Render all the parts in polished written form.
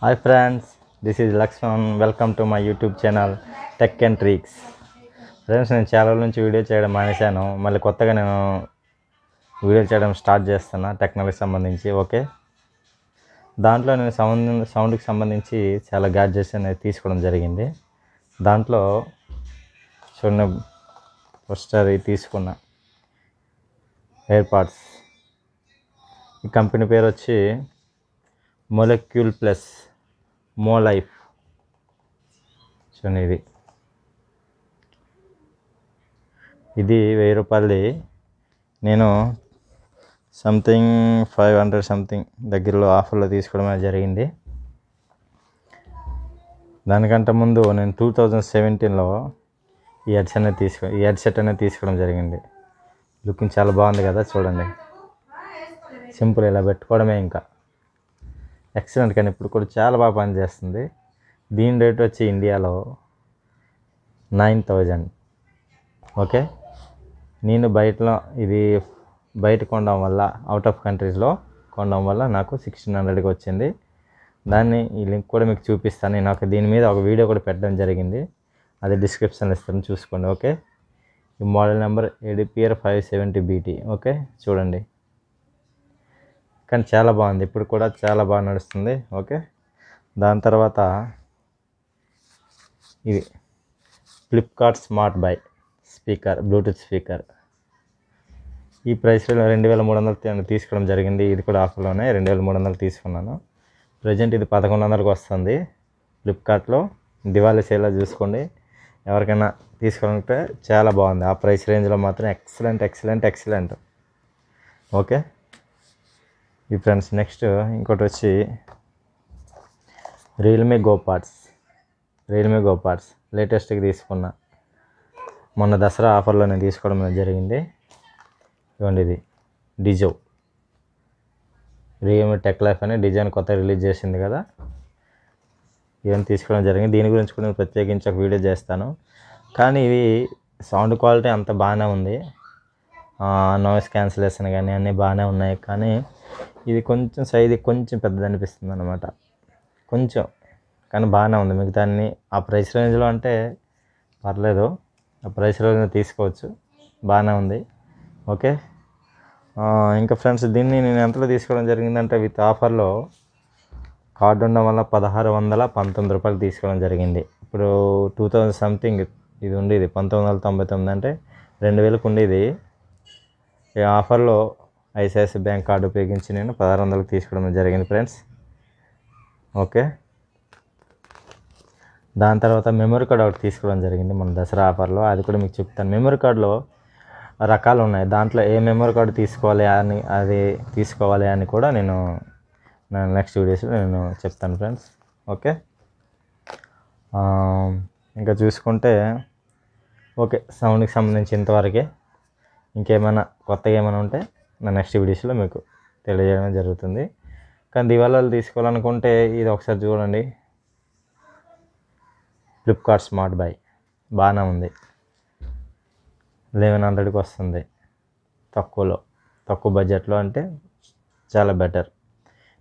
Hi friends, this is Lakshman. Welcome to my YouTube channel Tech and Tricks. Friends, నేను చాలా రోజుల నుంచి video చేయడం మానేశాను. మళ్ళీ కొత్తగా నేను వీడియో చేయడం స్టార్ట్ చేస్తున్నా టెక్నాలజీకి సంబంధించి. ఓకే, దాంట్లో నేను సౌండ్కి సంబంధించి చాలా గ్యాడ్జెట్స్ అనేది తీసుకోవడం జరిగింది. దాంట్లో చూడండి, ఫస్ట్ అది తీసుకున్న ఎయిర్పాడ్స్. ఈ కంపెనీ పేరు వచ్చి మొలిక్యూల్ ప్లస్ మో లైఫ్. చూడండి, ఇది 1000 రూపాయలది. నేను సంథింగ్ 500 సంథింగ్ దగ్గరలో ఆఫర్లో తీసుకోవడం జరిగింది. దానికంటే ముందు నేను 2017లో ఈ హెడ్సెట్ అనేది తీసుకోవడం జరిగింది. లుకింగ్ చాలా బాగుంది కదా, చూడండి. సింపుల్, ఇలా పెట్టుకోవడమే, ఇంకా ఎక్సలెంట్. కానీ ఇప్పుడు కూడా చాలా బాగా పనిచేస్తుంది. దీని రేట్ వచ్చి ఇండియాలో 9000. ఓకే, నేను బయట కొనడం వల్ల, అవుట్ ఆఫ్ కంట్రీస్లో కొనడం వల్ల నాకు 1600కి వచ్చింది. ఈ లింక్ కూడా మీకు చూపిస్తాను. నేను దీని మీద ఒక వీడియో కూడా పెట్టడం జరిగింది, అది డిస్క్రిప్షన్లో ఇస్తాను, చూసుకోండి. ఓకే, ఈ model number ADPR 570BT. Okay, చూడండి. కానీ చాలా బాగుంది, ఇప్పుడు కూడా చాలా బాగా నడుస్తుంది. ఓకే, దాని తర్వాత ఇది Flipkart smart by speaker, Bluetooth speaker. ఈ ప్రైస్లో 2300 తీసుకోవడం జరిగింది. ఇది కూడా ఆఫర్లోనే 2300 తీసుకున్నాను. ప్రజెంట్ ఇది 1100కి వస్తుంది ఫ్లిప్కార్ట్లో. దివాళీ సేల్లో చూసుకోండి, ఎవరికైనా తీసుకోవాలంటే చాలా బాగుంది. ఆ ప్రైస్ రేంజ్లో మాత్రం ఎక్సలెంట్. ఓకే, ఈ ఫ్రెండ్స్, నెక్స్ట్ ఇంకోటి వచ్చి రియల్మీ గో పాడ్స్ లేటెస్ట్కి తీసుకున్నా. మొన్న దసరా ఆఫర్లో నేను తీసుకోవడం జరిగింది. ఇవ్వండి, ఇది డిజో రియల్మీ టెక్ లైఫ్ అనే డిజైన్ కొత్త రిలీజ్ చేసింది కదా, ఇవన్నీ తీసుకోవడం జరిగింది. దీని గురించి కూడా నేను ప్రత్యేకించి ఒక వీడియో చేస్తాను. కానీ ఇవి సౌండ్ క్వాలిటీ అంత బాగానే ఉంది, నాయిస్ క్యాన్సిలేషన్ కానీ అన్నీ బాగానే ఉన్నాయి. కానీ ఇది కొంచెం సైజ్ కొంచెం పెద్దది అనిపిస్తుంది అన్నమాట, కొంచెం. కానీ బాగానే ఉంది. మిగతా అన్ని ఆ ప్రైస్ రేంజ్లో అంటే పర్లేదు, ఆ ప్రైస్ రేంజ్లో తీసుకోవచ్చు, బాగానే ఉంది. ఓకే, ఇంకా ఫ్రెండ్స్, దీన్ని నేను ఎంతలో తీసుకోవడం జరిగిందంటే విత్ ఆఫర్లో కార్డు ఉండడం వల్ల 1619 రూపాయలు తీసుకోవడం జరిగింది. ఇప్పుడు 2000 సంథింగ్ ఇది ఉండేది, 1999 అంటే 2000కి ఉండేది. ఈ ఆఫర్లో ICICI బ్యాంక్ కార్డు ఉపయోగించి నేను 1600కి తీసుకోవడం జరిగింది ఫ్రెండ్స్. ఓకే, దాని తర్వాత మెమరీ కార్డు ఒకటి తీసుకోవడం జరిగింది మన దసరా ఆఫర్లో, అది కూడా మీకు చెప్తాను. మెమరీ కార్డులో రకాలు ఉన్నాయి, దాంట్లో ఏ మెమరీ కార్డు తీసుకోవాలి అని కూడా నేను నెక్స్ట్ వీడియోస్లో నేను చెప్తాను ఫ్రెండ్స్. ఓకే, ఇంకా చూసుకుంటే ఓకే, సౌండ్కి సంబంధించి ఇంతవరకే. ఇంకేమైనా కొత్తగా ఏమైనా ఉంటే నా నెక్స్ట్ వీడియోస్లో మీకు తెలియజేయడం జరుగుతుంది. కానీ దివాళీలు తీసుకోవాలనుకుంటే ఇది ఒకసారి చూడండి, ఫ్లిప్కార్ట్ స్మార్ట్ బై బాగానే ఉంది. 1100కి వస్తుంది, తక్కువ బడ్జెట్లో, అంటే చాలా బెటర్.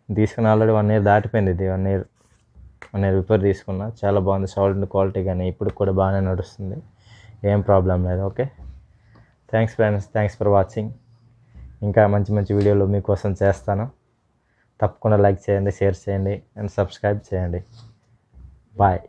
తీసుకున్న ఆల్రెడీ 1 year దాటిపోయింది. ఇది 1 year బిఫోర్ తీసుకున్నా. చాలా బాగుంది, సౌండ్ క్వాలిటీ కానీ ఇప్పుడు కూడా బాగానే నడుస్తుంది, ఏం ప్రాబ్లం లేదు. Okay, thanks friends, thanks for watching. ఇంకా మంచి వీడియోలు మీకోసం చేస్తాను. తప్పకుండా లైక్ చేయండి, షేర్ చేయండి అండ్ సబ్స్క్రైబ్ చేయండి. బాయ్.